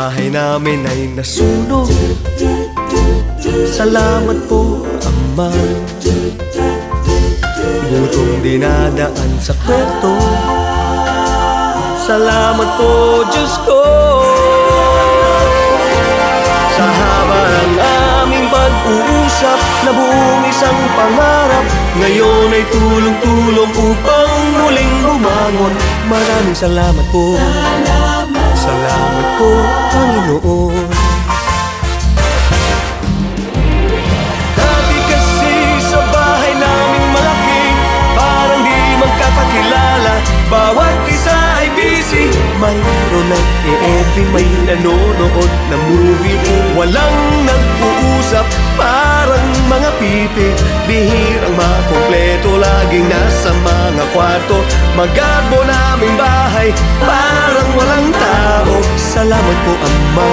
bahay namin ay nasunog. Salamat po, Ama. Gutong dinadaan sa kwarto. Salamat po, Diyos ko. Sa haba ng aming pag-uusap, nabuong isang pangarap. Ngayon ay tulong-tulong upang muling bumangon. Maraming salamat po. Salamat po, Panginoon. Dati kasi sa bahay naming malaki, parang di magkakakilala. Bawat isa ay busy, mayroon ng e-edit, may nanonood na movie. Walang nag-uusap, parang mga pipi. Bihirang makumpleto, laging nasa mga kwarto. Magarbo naming bahay, parang walang tao. Salamat po, Ama.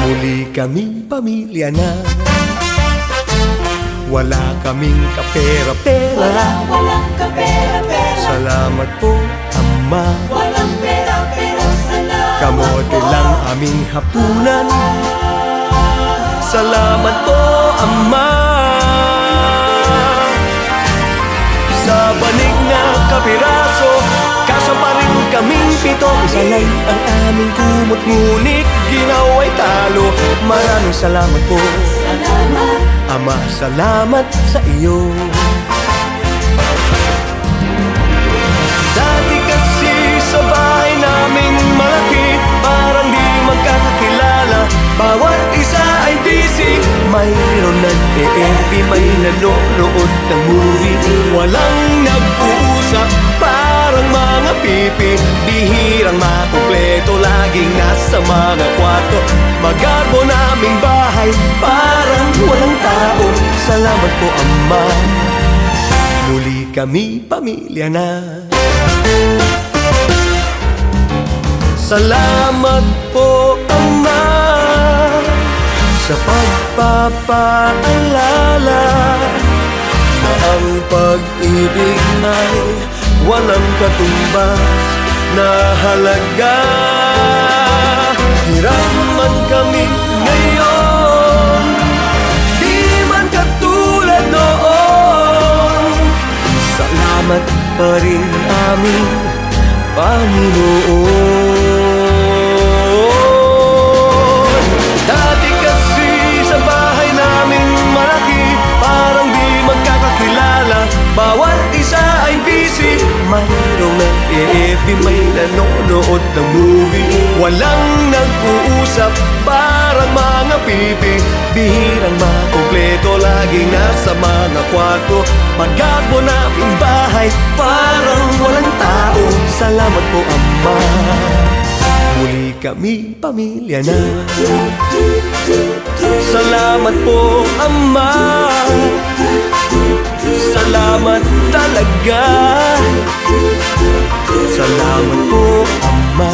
Muli kaming pamilya na. Wala kaming kapera-pera. Walang kapera-pera. Salamat po, Ama. Walang pera pero salamat Kamote po. lang aming hapunan. Salamat po, Ama. Sa banig na kapiraso, kasya pa rin kaming pito. Isa lang ang aming kumot, ngunit ginawa'y talo. Maraming salamat po, Salamat. Ama, salamat sa iyo. Dati kasi sa bahay naming malaki, parang di magkakakilala. Bawat isa ay busy, mayroon nag-e-FB, may nanonood ng movie. Walang nag-uusap, parang mga pipi. Bihirang makumpleto, laging nasa mga kwarto. Magarbo naming bahay, parang walang tao. Salamat po, Ama. Muli kami pamilya na. Salamat po, Ama, sa pagpapaalala na ang pag-ibig ay walang katumbas na halaga. Hirap man kami ngayon, di man katulad noon. Salamat pa rin aming Panginoon. Dati kasi sa bahay naming malaki, parang di magkakakilala. Bawat isa ay busy, mayroong nag-e-FB, may nanonood ng movie. Walang nag-uusap, parang mga pipi. Bihirang makumpleto, laging nasa mga kwarto. Magarbo naming bahay, parang walang tao. Salamat po, Ama. Muli kami pamilya na. Salamat po, Ama. Salamat talaga. Salamat po, Ama.